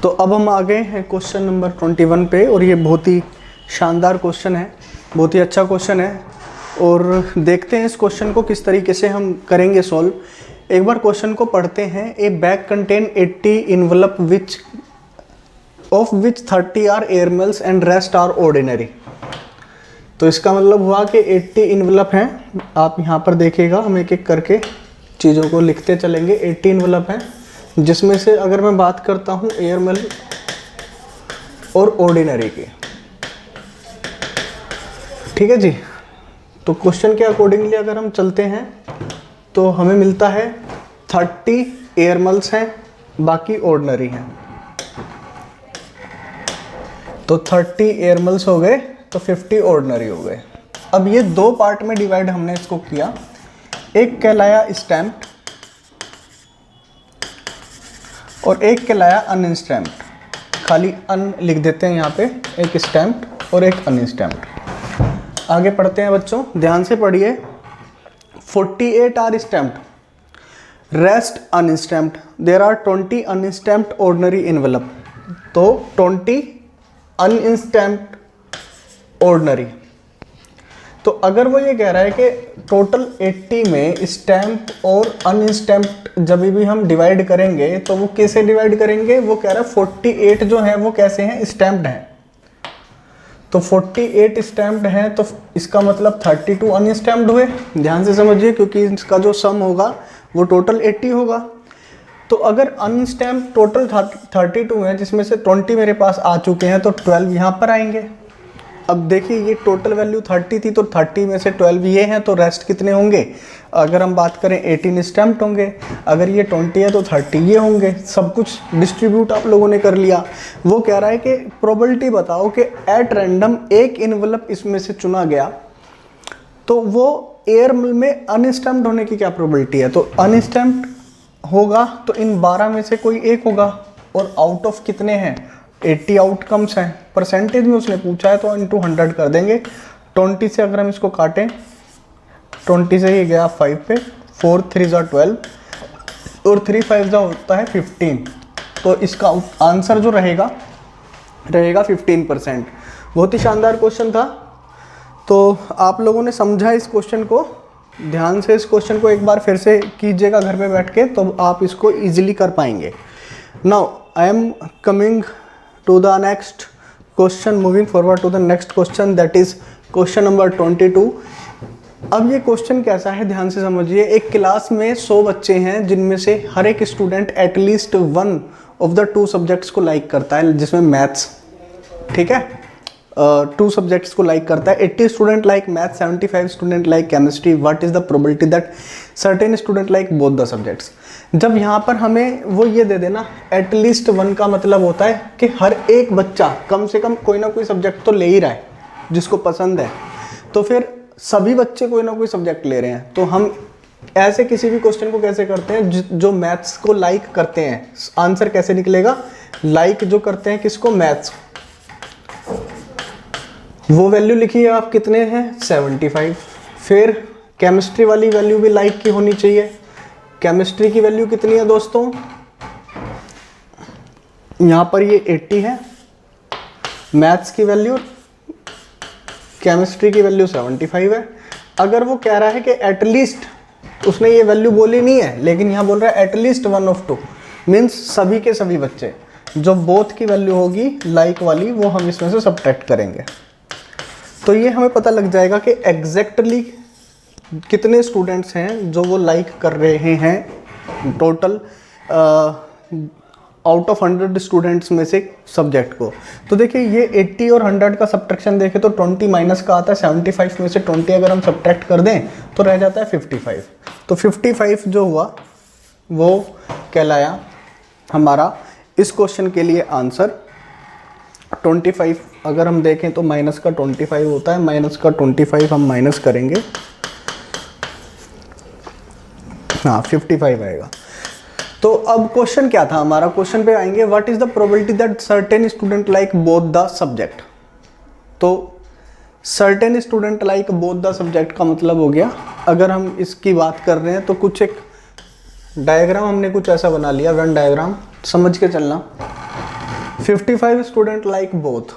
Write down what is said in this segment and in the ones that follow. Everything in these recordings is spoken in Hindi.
तो अब हम आ गए हैं क्वेश्चन नंबर 21 पे, और ये बहुत ही शानदार क्वेश्चन है, बहुत ही अच्छा क्वेश्चन है। और देखते हैं इस क्वेश्चन को किस तरीके से हम करेंगे सॉल्व। एक बार क्वेश्चन को पढ़ते हैं। A bag contain 80 envelope which of which 30 are airmails and rest are ordinary. तो इसका मतलब हुआ कि 80 इन्वेलप हैं। आप यहाँ पर देखिएगा, हम एक एक करके चीज़ों को लिखते चलेंगे। 80 इन्वेलप हैं, जिसमें से अगर मैं बात करता हूँ एयरमेल और ऑर्डिनरी की, ठीक है जी। तो क्वेश्चन के अकॉर्डिंगली अगर हम चलते हैं तो हमें मिलता है 30 एयरमेल्स हैं, बाकी ऑर्डिनरी हैं। तो 30 एयरमेल्स हो गए तो 50 ऑर्डिनरी हो गए। अब ये दो पार्ट में डिवाइड हमने इसको किया। एक कहलाया स्टैम्प्ड और एक कहलाया अनस्टैम्प्ड। खाली अन लिख देते हैं यहाँ पे, एक स्टैम्प्ड और एक अनस्टैम्प्ड। आगे पढ़ते हैं बच्चों, ध्यान से पढ़िए। 48 are stamped, rest unstamped, there are 20 unstamped ordinary envelope. तो 20 अनस्टैम्प्ड ऑर्डिनरी। तो अगर वो ये कह रहा है कि टोटल 80 में स्टैम्प और अनस्टैम्प्ड जब भी हम डिवाइड करेंगे तो वो कैसे डिवाइड करेंगे, वो कह रहा है 48 जो है वो कैसे हैं, स्टैम्प्ड हैं। तो 48 स्टैम्प्ड हैं, तो इसका मतलब 32 अनस्टैम्प्ड हुए। ध्यान से समझिए, क्योंकि इसका जो सम होगा वो टोटल 80 होगा। तो अगर अनस्टैम्प्ड टोटल 32 है, जिसमें से 20 मेरे पास आ चुके हैं, तो 12 यहाँ पर आएंगे। अब देखिए, ये टोटल वैल्यू 30 थी, तो 30 में से 12 ये हैं, तो रेस्ट कितने होंगे। अगर हम बात करें 18 स्टैम्प्ड होंगे, अगर ये 20 है तो 30 ये होंगे। सब कुछ डिस्ट्रीब्यूट आप लोगों ने कर लिया। वो कह रहा है कि प्रोबेबिलिटी बताओ कि एट रैंडम एक इन्वेलप इसमें से चुना गया, तो वो एयर में अनस्टैम्प्ड होने की क्या प्रोबेबिलिटी है। तो अनस्टैम्प्ड होगा तो इन 12 में से कोई एक होगा, और आउट ऑफ कितने हैं, 80 आउटकम्स हैं। परसेंटेज में उसने पूछा है तो इंटू 100 कर देंगे। 20 से अगर हम इसको काटें, 20 से ये गया 5 पे, 4 3 जा 12 और 3 5 जा होता है 15। तो इसका आंसर जो रहेगा 15%। बहुत ही शानदार क्वेश्चन था। तो आप लोगों ने समझा इस क्वेश्चन को। ध्यान से इस क्वेश्चन को एक बार फिर से कीजिएगा घर पे बैठ के, तो आप इसको इजीली कर पाएंगे। Now I am coming to the next question, moving forward to the next question, that is question number 22। अब ये क्वेश्चन कैसा है, ध्यान से समझिए। एक क्लास में 100 बच्चे हैं, जिनमें से हर एक student at least 1 of the 2 subjects को लाइक करता है, जिसमें मैथ्स, ठीक है, 2 सब्जेक्ट्स को लाइक करता है। 80 student like maths, 75 student like chemistry. What is the probability that certain student like both the subjects. जब यहाँ पर हमें वो ये दे देना एटलीस्ट 1 का मतलब होता है कि हर एक बच्चा कम से कम कोई ना कोई सब्जेक्ट तो ले ही रहा है जिसको पसंद है। तो फिर सभी बच्चे कोई ना कोई सब्जेक्ट ले रहे हैं। तो हम ऐसे किसी भी क्वेश्चन को कैसे करते हैं, जो मैथ्स को लाइक करते हैं, आंसर कैसे निकलेगा, लाइक जो करते हैं किसको, मैथ्स। वो वैल्यू लिखिए आप, कितने हैं, 75। फिर केमिस्ट्री वाली वैल्यू भी लाइक की होनी चाहिए। केमिस्ट्री की वैल्यू कितनी है दोस्तों, यहाँ पर ये 80 है। मैथ्स की वैल्यू, केमिस्ट्री की वैल्यू 75 है। अगर वो कह रहा है कि एटलीस्ट, उसने ये वैल्यू बोली नहीं है, लेकिन यहाँ बोल रहा है एटलीस्ट 1 ऑफ 2, मीन्स सभी के सभी बच्चे, जो बोथ की वैल्यू होगी लाइक वाली, वो हम इसमें से सबट्रैक्ट करेंगे। तो ये हमें पता लग जाएगा कि एग्जैक्टली कितने स्टूडेंट्स हैं जो वो लाइक कर रहे हैं टोटल आउट ऑफ 100 स्टूडेंट्स में से सब्जेक्ट को। तो देखिए, ये 80 और 100 का सब्ट्रैक्शन देखें तो 20 माइनस का आता है। 75 में से 20 अगर हम सब्ट्रैक्ट कर दें तो रह जाता है 55। तो 55 जो हुआ वो कहलाया हमारा इस क्वेश्चन के लिए आंसर। 25 अगर हम देखें तो माइनस का 25 होता है, माइनस का 25 हम माइनस करेंगे, हाँ 55 आएगा। तो अब क्वेश्चन क्या था हमारा, क्वेश्चन पे आएंगे। What is the probability that certain student like both the subject. तो certain student like both the subject का मतलब हो गया, अगर हम इसकी बात कर रहे हैं तो कुछ एक डायग्राम हमने कुछ ऐसा बना लिया, वेन डायग्राम समझ के चलना। 55 स्टूडेंट लाइक बोथ,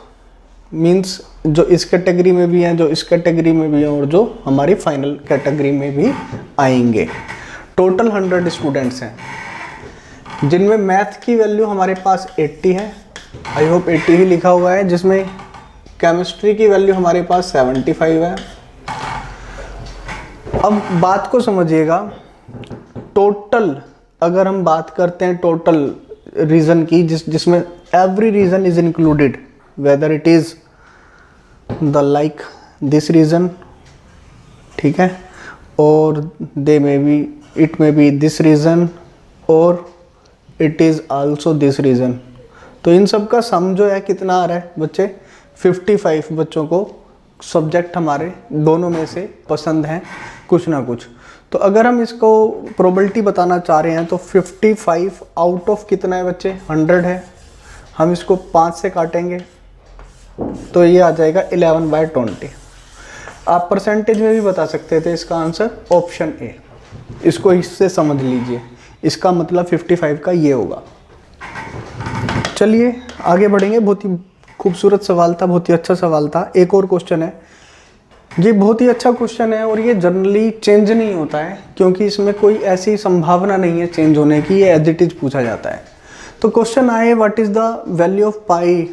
मीन्स जो इस कैटेगरी में भी हैं, जो इस कैटेगरी में भी हैं और जो हमारी फाइनल कैटेगरी में भी आएंगे। टोटल 100 स्टूडेंट्स हैं जिनमें मैथ की वैल्यू हमारे पास 80 है, आई होप 80 ही लिखा हुआ है, जिसमें केमिस्ट्री की वैल्यू हमारे पास 75 है। अब बात को समझिएगा, टोटल अगर हम बात करते हैं टोटल रीजन की, जिसमें every region is included, whether it is the like this region, ठीक है, और they may be it may be this region और it is also this region. तो इन सब का सम जो है कितना आ रहा है बच्चे, 55 बच्चों को सब्जेक्ट हमारे दोनों में से पसंद हैं कुछ ना कुछ। तो अगर हम इसको प्रोबेबिलिटी बताना चाह रहे हैं तो 55 आउट ऑफ कितना है बच्चे, 100 है। हम इसको 5 से काटेंगे तो ये आ जाएगा 11/20। आप परसेंटेज में भी बता सकते थे इसका आंसर ऑप्शन ए, इसको इससे समझ लीजिए, इसका मतलब 55 का ये होगा। चलिए आगे बढ़ेंगे, बहुत ही खूबसूरत सवाल था, बहुत ही अच्छा सवाल था। एक और क्वेश्चन है, ये बहुत ही अच्छा क्वेश्चन है और ये जनरली चेंज नहीं होता है क्योंकि इसमें कोई ऐसी संभावना नहीं है चेंज होने की, ये एज इट इज पूछा जाता है। तो क्वेश्चन आए, what is the value of pi,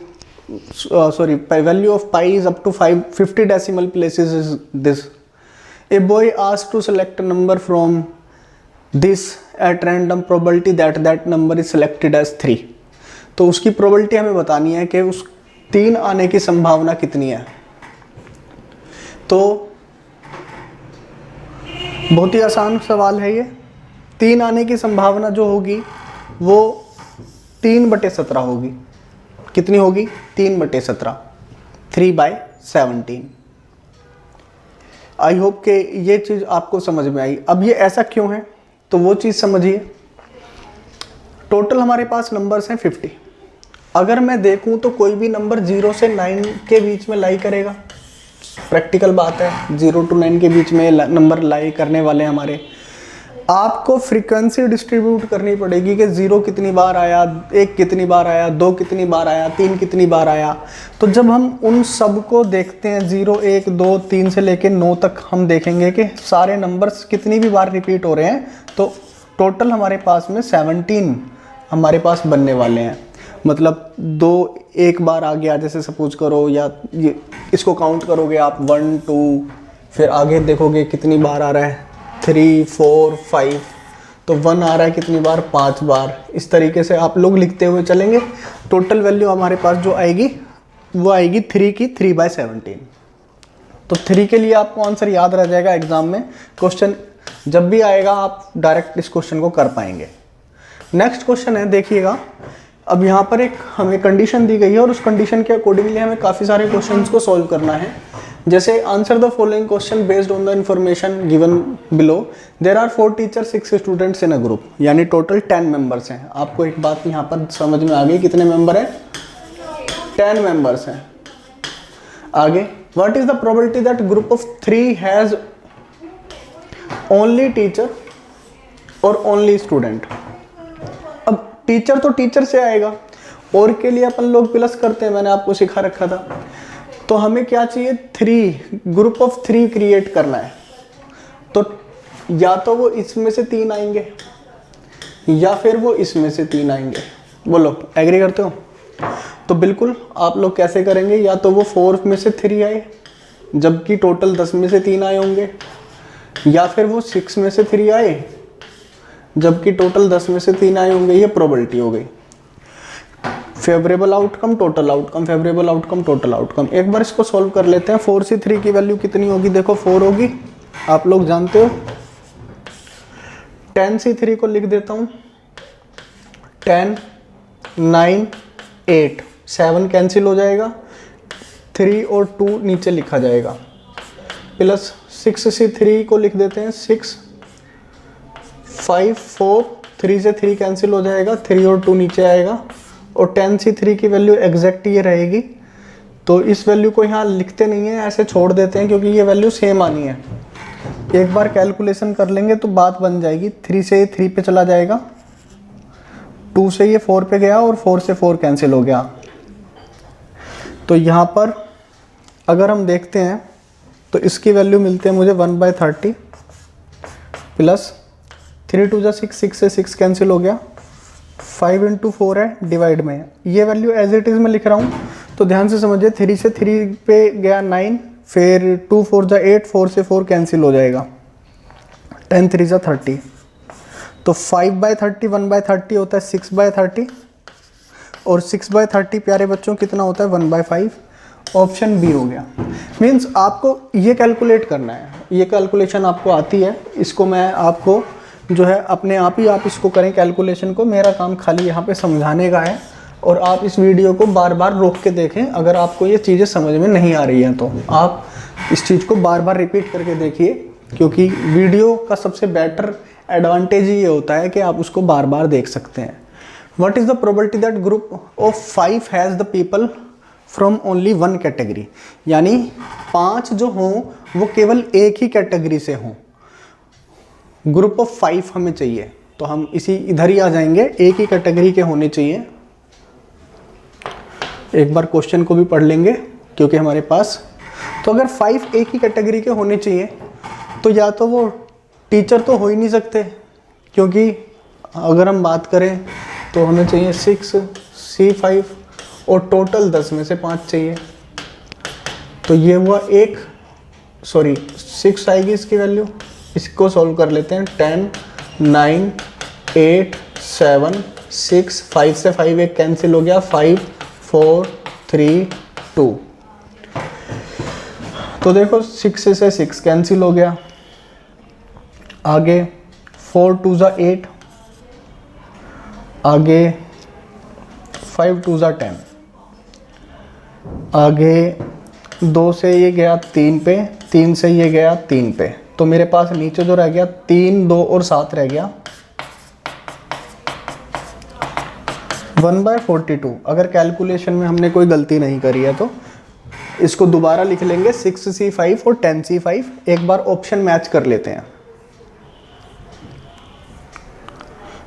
value of pi is up to 50 decimal places is this. A boy asked to select a number from this at random, probability that number is selected as 3। तो उसकी प्रोबेबिलिटी हमें बतानी है कि उस 3 आने की संभावना कितनी है। तो बहुत ही आसान सवाल है ये। 3 आने की संभावना जो होगी वो 3/17 होगी। कितनी होगी, 3/17, 3/17। आई होप कि ये चीज़ आपको समझ में आई। अब ये ऐसा क्यों है तो वो चीज़ समझिए। टोटल हमारे पास नंबर्स हैं 50। अगर मैं देखूं तो कोई भी नंबर 0 से 9 के बीच में लाई करेगा, प्रैक्टिकल बात है, 0 to 9 के बीच में नंबर लाई करने वाले हमारे। आपको फ्रीक्वेंसी डिस्ट्रीब्यूट करनी पड़ेगी कि 0 कितनी बार आया, 1 कितनी बार आया, 2 कितनी बार आया, 3 कितनी बार आया। तो जब हम उन सब को देखते हैं 0, 1, 2, 3 से लेकर 9 तक, हम देखेंगे कि सारे नंबर्स कितनी भी बार रिपीट हो रहे हैं। तो टोटल हमारे पास में 17 हमारे पास बनने वाले हैं। मतलब 2 एक बार आ गया, जैसे सपोज करो, या ये इसको काउंट करोगे आप 1, 2, फिर आगे देखोगे कितनी बार आ रहा है 3, 4, 5, तो 1 आ रहा है कितनी बार, 5 बार। इस तरीके से आप लोग लिखते हुए चलेंगे। टोटल वैल्यू हमारे पास जो आएगी वो आएगी 3 की 3/17। तो 3 के लिए आपको आंसर याद रह जाएगा। एग्जाम में क्वेश्चन जब भी आएगा आप डायरेक्ट इस क्वेश्चन को कर पाएंगे। नेक्स्ट क्वेश्चन है, देखिएगा। अब यहाँ पर एक हमें कंडीशन दी गई है और उस कंडीशन के अकॉर्डिंगली हमें काफ़ी सारे क्वेश्चंस को सॉल्व करना है। जैसे answer the following question based on the information given below. There are 4 teacher 6 students in a group, यानी टोटल 10 मेंबर्स हैं। आपको एक बात यहाँ पर समझ में आ गई, कितने मेंबर हैं, 10 मेंबर्स हैं। आगे, what is the probability that group of 3 has only teacher और ओनली स्टूडेंट। अब टीचर तो टीचर से आएगा, और के लिए अपन लोग प्लस करते हैं, मैंने आपको सिखा रखा था। तो हमें क्या चाहिए, 3, ग्रुप ऑफ 3 क्रिएट करना है। तो या तो वो इसमें से 3 आएंगे या फिर वो इसमें से 3 आएंगे। बोलो, एग्री करते हो? तो बिल्कुल आप लोग कैसे करेंगे, या तो वो 4 में से 3 आए जबकि टोटल 10 में से 3 आए होंगे, या फिर वो 6 में से 3 आए जबकि टोटल 10 में से 3 आए होंगे। ये प्रोबेबिलिटी हो गई। Favourable outcome, total outcome, favourable outcome, total outcome. एक बार इसको सॉल्व कर लेते हैं। 4C3 की वैल्यू कितनी होगी, देखो 4 होगी, आप लोग जानते हो। 10C3 को लिख देता हूँ, 10, 9, 8, 7 कैंसिल हो जाएगा, 3 और 2 नीचे लिखा जाएगा, प्लस 6C3 को लिख देते हैं 6, 5, 4, 3 से 3 कैंसिल हो जाएगा, 3 और 2 नीचे आएगा, और 10C3 की वैल्यू एग्जैक्ट ये रहेगी। तो इस वैल्यू को यहाँ लिखते नहीं है, ऐसे छोड़ देते हैं क्योंकि ये वैल्यू सेम आनी है। एक बार कैलकुलेशन कर लेंगे तो बात बन जाएगी। 3 से 3 पे चला जाएगा 2 से ये 4 पे गया और 4 से 4 कैंसिल हो गया। तो यहाँ पर अगर हम देखते हैं तो इसकी वैल्यू मिलती है मुझे 1/30 प्लस 3 2 जा 6, 6 से 6 कैंसिल हो गया, 5 × 4 है डिवाइड में। ये वैल्यू एज इट इज़ मैं लिख रहा हूँ, तो ध्यान से समझिए। 3 से 3 पे गया 9, फिर 2 4 जा 8, 4 से 4 कैंसिल हो जाएगा, 10 3 जा 30। तो 5/30 1/30 होता है 6/30, और 6/30 प्यारे बच्चों कितना होता है 1/5। ऑप्शन बी हो गया। मीन्स आपको ये कैलकुलेट करना है, ये कैलकुलेशन आपको आती है, इसको मैं आपको जो है अपने आप ही आप इसको करें कैलकुलेशन को। मेरा काम खाली यहाँ पे समझाने का है, और आप इस वीडियो को बार बार रोक के देखें। अगर आपको ये चीज़ें समझ में नहीं आ रही हैं तो आप इस चीज़ को बार बार रिपीट करके देखिए, क्योंकि वीडियो का सबसे बेटर एडवांटेज ये होता है कि आप उसको बार बार देख सकते हैं। What is the probability that group of 5 has the people from only 1 category, यानी 5 जो हों वो केवल एक ही कैटेगरी से हों। ग्रुप ऑफ 5 हमें चाहिए, तो हम इसी इधर ही आ जाएंगे, एक ही कैटेगरी के होने चाहिए। एक बार क्वेश्चन को भी पढ़ लेंगे क्योंकि हमारे पास, तो अगर 5 एक ही कैटेगरी के होने चाहिए तो या तो वो टीचर तो हो ही नहीं सकते, क्योंकि अगर हम बात करें तो हमें चाहिए 6 C5 और टोटल 10 में से 5 चाहिए। तो ये हुआ 6 आएगी इसकी वैल्यू। इसको सॉल्व कर लेते हैं। 10 9 8 7 6, 5 से 5 एक कैंसिल हो गया, 5 4 3 2। तो देखो 6 से 6 कैंसिल हो गया। आगे 4 2 जा 8, आगे 5 2 जा 10, आगे 2 से ये गया 3 पे, 3 से ये गया 3 पे। तो मेरे पास नीचे जो रह गया 3 2 और 7 रह गया 1/42। अगर कैलकुलेशन में हमने कोई गलती नहीं करी है तो इसको दोबारा लिख लेंगे 6C5 और 10C5। एक बार ऑप्शन मैच कर लेते हैं।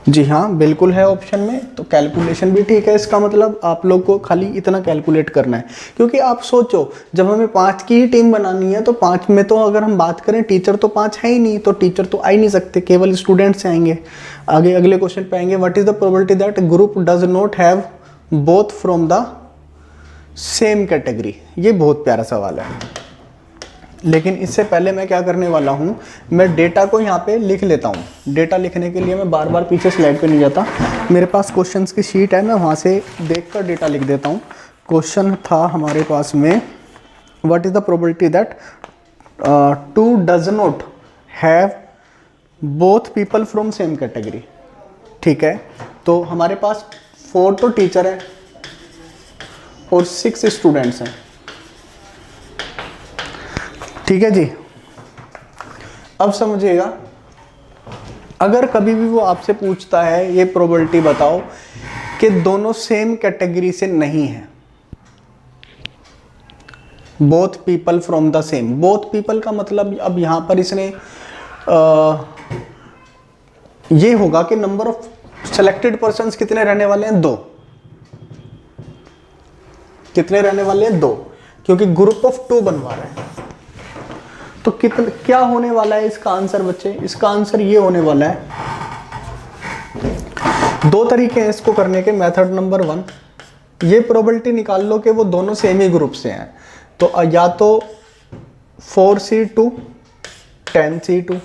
जी हाँ, बिल्कुल है ऑप्शन में, तो कैलकुलेशन भी ठीक है। इसका मतलब आप लोग को खाली इतना कैलकुलेट करना है, क्योंकि आप सोचो जब हमें 5 की ही टीम बनानी है तो 5 में तो अगर हम बात करें टीचर तो 5 है ही नहीं, तो टीचर तो आ ही नहीं सकते, केवल स्टूडेंट्स से आएंगे। आगे अगले क्वेश्चन पे आएंगे। What is the probability that group does not have both from the same category. ये बहुत प्यारा सवाल है, लेकिन इससे पहले मैं क्या करने वाला हूँ, मैं डेटा को यहाँ पे लिख लेता हूँ। डेटा लिखने के लिए मैं बार बार पीछे स्लाइड पे नहीं जाता, मेरे पास क्वेश्चंस की शीट है, मैं वहाँ से देखकर डेटा लिख देता हूँ। क्वेश्चन था हमारे पास में, what is the probability that 2 does not have both people from same category. ठीक है, तो हमारे पास 4 तो टीचर है और 6 स्टूडेंट्स हैं। ठीक है जी, अब समझिएगा, अगर कभी भी वो आपसे पूछता है ये प्रोबेबिलिटी बताओ कि दोनों सेम कैटेगरी से नहीं है, both people from the same. Both people का मतलब अब यहां पर इसने ये होगा कि नंबर ऑफ सेलेक्टेड पर्संस कितने रहने वाले हैं, 2। कितने रहने वाले हैं, 2, क्योंकि ग्रुप ऑफ 2 बनवा रहे हैं। तो कितना क्या होने वाला है इसका आंसर बच्चे? इसका आंसर ये होने वाला है, 2 तरीके हैं इसको करने के। मेथड नंबर 1, ये प्रोबेबिलिटी निकाल लो कि वो दोनों सेम ही ग्रुप से हैं। तो या तो 4C2 10C2,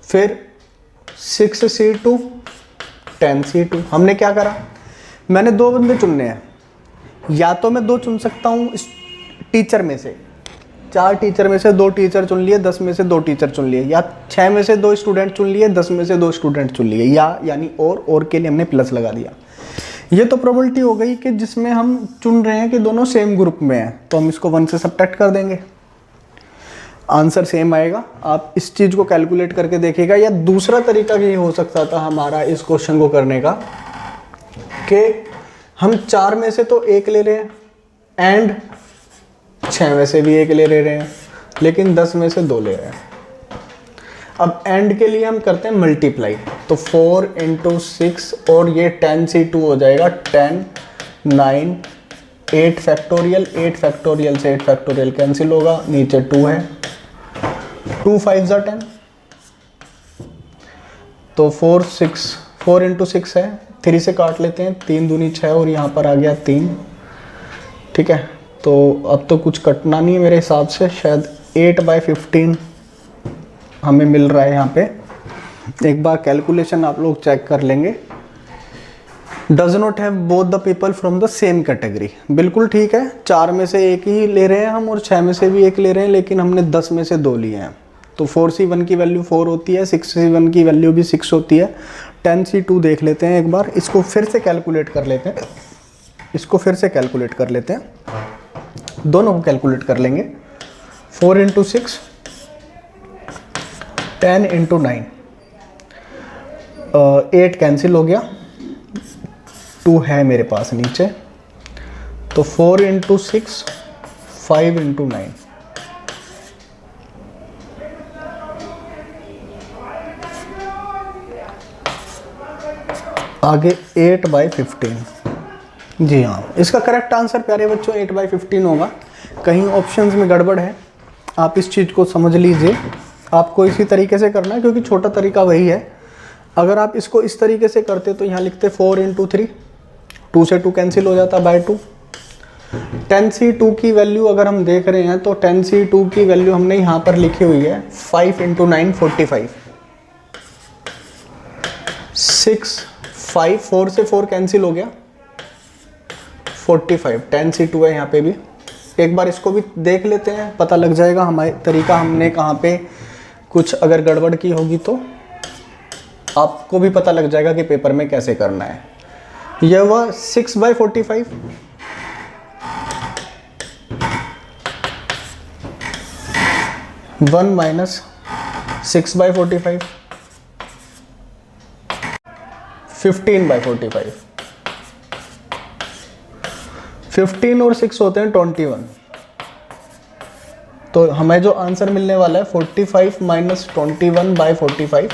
फिर 6C2 10C2। हमने क्या करा, मैंने 2 बंदे चुनने हैं, या तो मैं 2 चुन सकता हूँ टीचर में से, 4 टीचर में से 2 टीचर चुन लिए, 10 में से 2 टीचर चुन लिए, या 6 में से 2 स्टूडेंट चुन लिए, 10 में से 2 स्टूडेंट चुन लिए, या यानी और के लिए हमने प्लस लगा दिया। ये तो प्रोबेबिलिटी हो गई कि जिसमें हम चुन रहे हैं कि दोनों सेम ग्रुप में हैं, तो हम इसको 1 से सब्ट्रैक्ट कर देंगे, आंसर सेम आएगा। आप इस चीज़ को कैलकुलेट करके देखिएगा। या दूसरा तरीका ये हो सकता था हमारा इस क्वेश्चन को करने का कि हम 4 में से तो 1 ले रहे हैं एंड 6 में से भी 1 ले रहे हैं, लेकिन 10 में से 2 ले रहे हैं। अब एंड के लिए हम करते हैं मल्टीप्लाई, तो 4 × 6 और ये 10c2 हो जाएगा 10, 9, 8 फैक्टोरियल, 8 फैक्टोरियल से 8 फैक्टोरियल कैंसिल होगा, नीचे 2 है, 2 5 ज़ा 10, तो 4 × 6 है, 3 से काट लेते हैं, 3 दूनी 6 और यहाँ पर आ गया 3, ठीक है। तो अब तो कुछ कटना नहीं है मेरे हिसाब से, शायद 8/15 हमें मिल रहा है यहाँ पे। एक बार कैलकुलेशन आप लोग चेक कर लेंगे। Does not have both the people from the same category, बिल्कुल ठीक है, 4 में से एक ही ले रहे हैं हम और 6 में से भी एक ले रहे हैं, लेकिन हमने 10 में से 2 लिए हैं। तो 4c1 की वैल्यू 4 होती है, 6c1 की वैल्यू भी 6 होती है। 10c2 देख लेते हैं एक बार, इसको फिर से कैलकुलेट कर लेते हैं, दोनों को कैलकुलेट कर लेंगे। 4 × 6, 10 × 9, 8 कैंसिल हो गया, 2 है मेरे पास नीचे, तो 4 × 6, 5 × 9, आगे 8/15। जी हाँ, इसका करेक्ट आंसर प्यारे बच्चों 8/15 होगा। कहीं ऑप्शंस में गड़बड़ है, आप इस चीज़ को समझ लीजिए। आपको इसी तरीके से करना है क्योंकि छोटा तरीका वही है। अगर आप इसको इस तरीके से करते तो यहाँ लिखते 4 × 3, 2 से 2 कैंसिल हो जाता /2। 10c2 की वैल्यू अगर हम देख रहे हैं तो 10c2 की वैल्यू हमने यहाँ पर लिखी हुई है 5 × 9 45, 6 5 4 से 4 कैंसिल हो गया 45, 10c2 है यहाँ पे भी। एक बार इसको भी देख लेते हैं, पता लग जाएगा हमारे तरीका हमने कहाँ पे कुछ अगर गड़बड़ की होगी तो आपको भी पता लग जाएगा कि पेपर में कैसे करना है। यह हुआ 6/45, 1 - 6/45, 15/45, 15 और 6 होते हैं 21। तो हमें जो आंसर मिलने वाला है 45 - 21/45,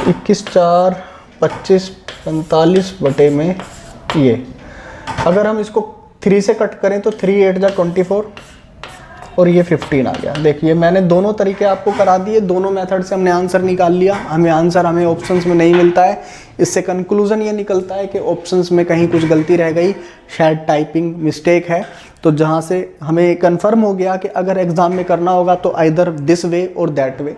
21 4 25 45 बटे में ये। अगर हम इसको 3 से कट करें तो 3 8 = 24 और ये 15 आ गया। देखिए मैंने दोनों तरीके आपको करा दिए, दोनों मेथड से हमने आंसर निकाल लिया। हमें ऑप्शंस में नहीं मिलता है। इससे कंक्लूजन ये निकलता है कि ऑप्शंस में कहीं कुछ गलती रह गई, शायद टाइपिंग मिस्टेक है। तो जहाँ से हमें कंफर्म हो गया कि अगर एग्ज़ाम में करना होगा तो आइदर दिस वे और दैट वे,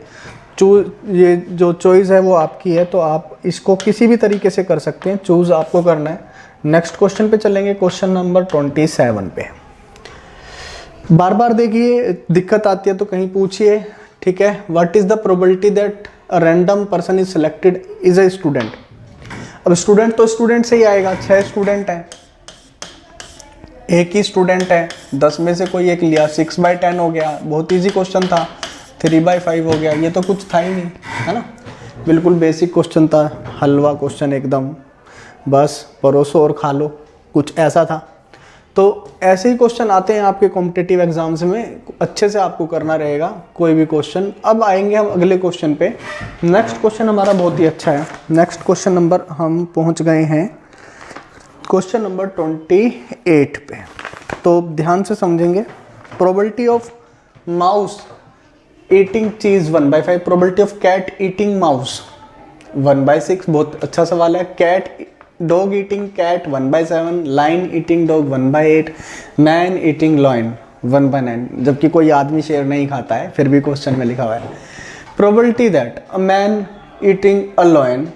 ये जो चॉइस है वो आपकी है। तो आप इसको किसी भी तरीके से कर सकते हैं, चूज़ आपको करना है। नेक्स्ट क्वेश्चन पे चलेंगे, क्वेश्चन नंबर 27 पे। बार बार देखिए दिक्कत आती है तो कहीं पूछिए, ठीक है। What is the probability that a random person is selected is a student. अब स्टूडेंट तो स्टूडेंट से ही आएगा, 6 स्टूडेंट हैं, एक ही स्टूडेंट है, 10 में से कोई एक लिया, 6/10 हो गया, बहुत इजी क्वेश्चन था। 3/5 हो गया, ये तो कुछ था ही नहीं, है ना, बिल्कुल बेसिक क्वेश्चन था, हलवा क्वेश्चन एकदम, बस परोसो और खा लो, कुछ ऐसा था। तो ऐसे ही क्वेश्चन आते हैं आपके कॉम्पिटिटिव एग्जाम्स में, अच्छे से आपको करना रहेगा कोई भी क्वेश्चन। अब आएंगे हम अगले क्वेश्चन पे। नेक्स्ट क्वेश्चन हमारा बहुत ही अच्छा है। नेक्स्ट क्वेश्चन नंबर हम पहुंच गए हैं क्वेश्चन नंबर 28 पे। तो ध्यान से समझेंगे। Probability of mouse eating cheese 1/5, probability of cat eating mouse 1/6, बहुत अच्छा सवाल है। Cat dog eating cat 1/7, lion eating dog 1/8, man eating lion 1/9, जबकि कोई आदमी शेर नहीं खाता है, फिर भी क्वेश्चन में लिखा हुआ है। Probability that a man eating a lion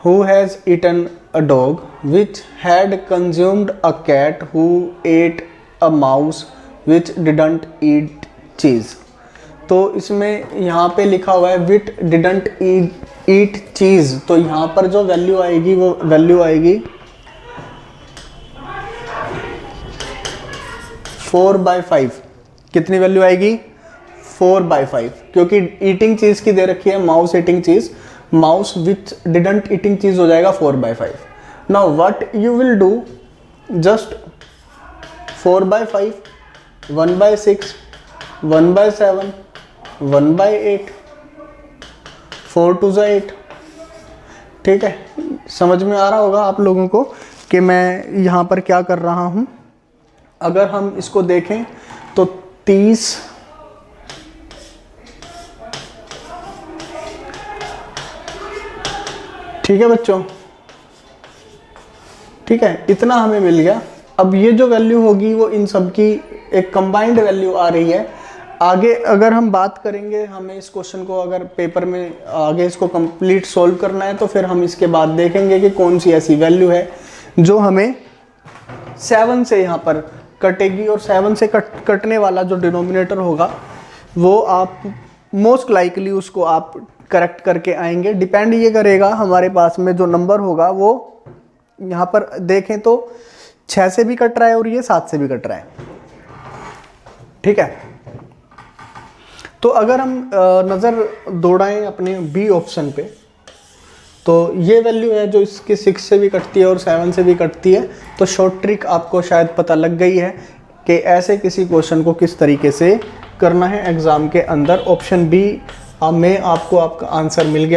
who has eaten a dog which had consumed a cat who ate a mouse which didn't eat cheese। तो इसमें यहाँ पे लिखा हुआ है which didn't eat cheese, तो यहाँ पर जो वैल्यू आएगी वो वैल्यू आएगी 4/5। कितनी वैल्यू आएगी? 4/5, क्योंकि ईटिंग चीज की दे रखी है, माउस ईटिंग चीज, माउस विच डिडंट ईटिंग चीज हो जाएगा 4/5। Now what you will do, just 4/5, 1/6, 1/7, 1/8, 4 2 8। ठीक है, समझ में आ रहा होगा आप लोगों को कि मैं यहाँ पर क्या कर रहा हूँ। अगर हम इसको देखें तो 30 ठीक है बच्चों, ठीक है, इतना हमें मिल गया। अब ये जो वैल्यू होगी वो इन सब की एक कंबाइंड वैल्यू आ रही है। आगे अगर हम बात करेंगे, हमें इस क्वेश्चन को अगर पेपर में आगे इसको कंप्लीट सॉल्व करना है तो फिर हम इसके बाद देखेंगे कि कौन सी ऐसी वैल्यू है जो हमें 7 से यहाँ पर कटेगी, और 7 से कटने वाला जो डिनोमिनेटर होगा वो आप मोस्ट लाइकली उसको आप करेक्ट करके आएंगे। डिपेंड ये करेगा हमारे पास में जो नंबर होगा वो यहाँ पर देखें तो 6 से भी कट रहा है और ये 7 से भी कट रहा है। ठीक है, तो अगर हम नज़र दौड़ाएं अपने बी ऑप्शन पे तो ये वैल्यू है जो इसके 6 से भी कटती है और 7 से भी कटती है। तो शॉर्ट ट्रिक आपको शायद पता लग गई है कि ऐसे किसी क्वेश्चन को किस तरीके से करना है एग्ज़ाम के अंदर। ऑप्शन बी में आपको आपका आंसर मिल गया।